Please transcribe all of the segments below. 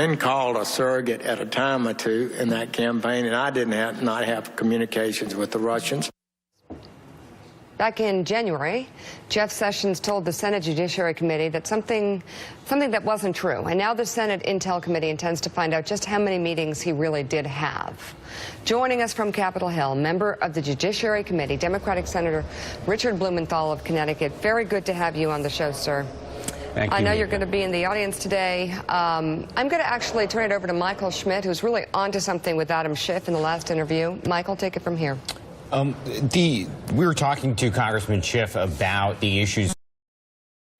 Been called a surrogate at a time or two in that campaign, and I didn't not have communications with the Russians. Back in January, Jeff Sessions told the Senate Judiciary Committee that something that wasn't true. And now the Senate Intel Committee intends to find out just how many meetings he really did have. Joining us from Capitol Hill, member of the Judiciary Committee, Democratic Senator Richard Blumenthal of Connecticut. Very good to have you on the show, sir. Thank you. I know you're going to be in the audience today. I'm going to actually turn it over to Michael Schmidt, who's really onto something with Adam Schiff in the last interview. Michael, take it from here. We were talking to Congressman Schiff about the issues.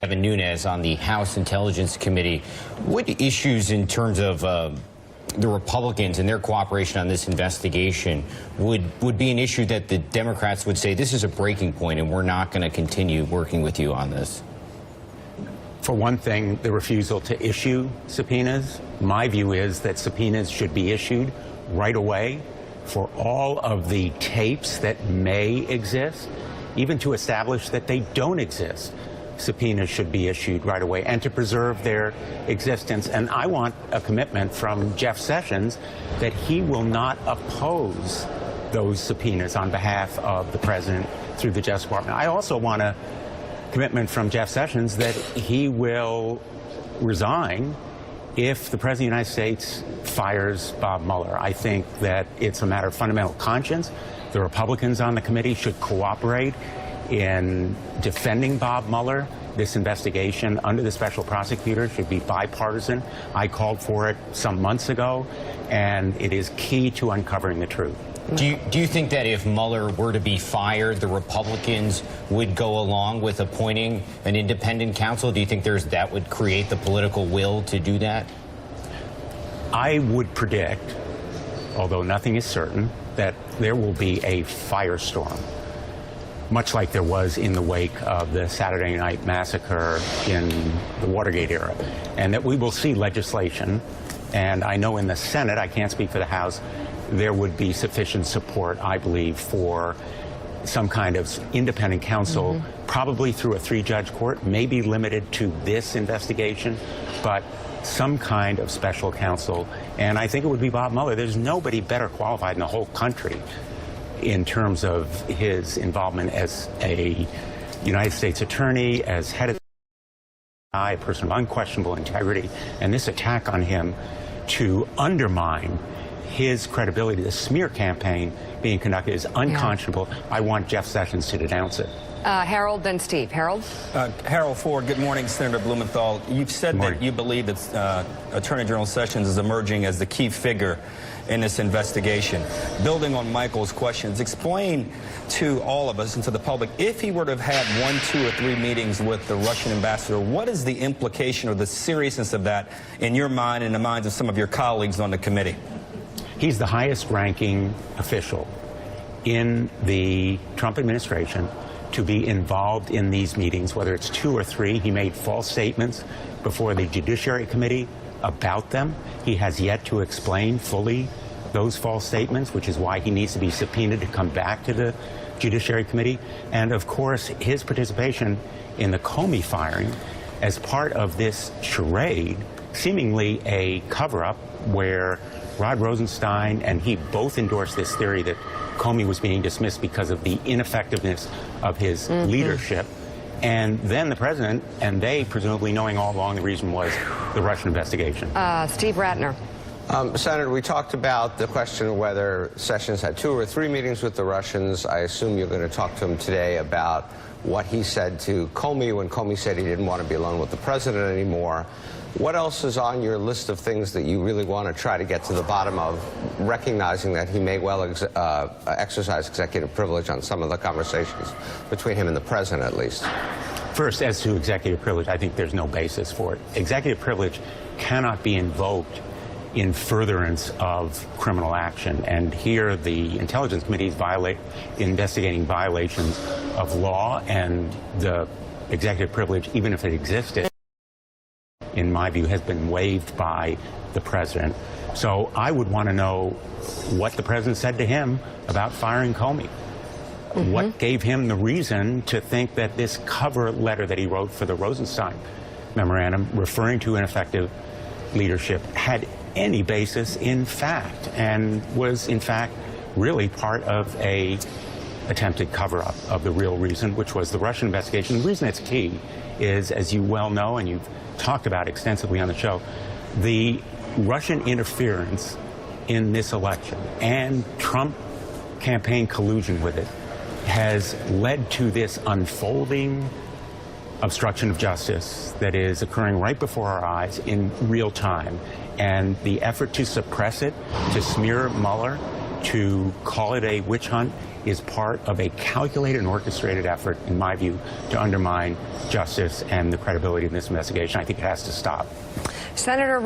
Kevin Nunes on the House Intelligence Committee. What issues in terms of the Republicans and their cooperation on this investigation would be an issue that the Democrats would say this is a breaking point and we're not going to continue working with you on this? For one thing, the refusal to issue subpoenas. My view is that subpoenas should be issued right away for all of the tapes that may exist, even to establish that they don't exist. Subpoenas should be issued right away and to preserve their existence. And I want a commitment from Jeff Sessions that he will not oppose those subpoenas on behalf of the president through the Justice Department. I also want a commitment from Jeff Sessions that he will resign if the President of the United States fires Bob Mueller. I think that it's a matter of fundamental conscience. The Republicans on the committee should cooperate in defending Bob Mueller. This investigation under the special prosecutor should be bipartisan. I called for it some months ago, and it is key to uncovering the truth. Do you think that if Mueller were to be fired, the Republicans would go along with appointing an independent counsel? Do you think that would create the political will to do that? I would predict, although nothing is certain, that there will be a firestorm, much like there was in the wake of the Saturday Night Massacre in the Watergate era, and that we will see legislation. And I know in the Senate, I can't speak for the House, there would be sufficient support, I believe, for some kind of independent counsel, probably through a 3-judge court, maybe limited to this investigation, but some kind of special counsel. And I think it would be Bob Mueller. There's nobody better qualified in the whole country in terms of his involvement as a United States attorney, as head of the FBI, a person of unquestionable integrity, and this attack on him to undermine his credibility, the smear campaign being conducted, is unconscionable. Yeah. I want Jeff Sessions to denounce it. Harold, then Steve. Harold? Harold Ford, good morning, Senator Blumenthal. You've said that you believe that Attorney General Sessions is emerging as the key figure in this investigation. Building on Michael's questions, explain to all of us and to the public, if he were to have had 1, 2, or 3 meetings with the Russian ambassador, what is the implication or the seriousness of that in your mind and in the minds of some of your colleagues on the committee? He's the highest-ranking official in the Trump administration to be involved in these meetings, whether it's 2 or 3. He made false statements before the Judiciary Committee about them. He has yet to explain fully those false statements, which is why he needs to be subpoenaed to come back to the Judiciary Committee. And, of course, his participation in the Comey firing as part of this charade, seemingly a cover-up where Rod Rosenstein and he both endorsed this theory that Comey was being dismissed because of the ineffectiveness of his leadership. And then the president and they, presumably knowing all along, the reason was the Russian investigation. Steve Ratner. Senator, we talked about the question of whether Sessions had 2 or 3 meetings with the Russians. I assume you're going to talk to him today about what he said to Comey when Comey said he didn't want to be alone with the president anymore. What else is on your list of things that you really want to try to get to the bottom of, recognizing that he may well exercise executive privilege on some of the conversations between him and the president, at least? First, as to executive privilege, I think there's no basis for it. Executive privilege cannot be invoked in furtherance of criminal action. And here the Intelligence Committee is investigating violations of law, and the executive privilege, even if it existed, in my view, has been waived by the president. So I would want to know what the president said to him about firing Comey. What gave him the reason to think that this cover letter that he wrote for the Rosenstein memorandum, referring to ineffective leadership had any basis in fact, and was in fact really part of a attempted cover-up of the real reason, which was the Russian investigation. The reason it's key is, as you well know, and you've talked about extensively on the show, the Russian interference in this election and Trump campaign collusion with it has led to this unfolding obstruction of justice that is occurring right before our eyes in real time. And the effort to suppress it, to smear Mueller, to call it a witch hunt, is part of a calculated and orchestrated effort, in my view, to undermine justice and the credibility of this investigation. I think it has to stop. Senator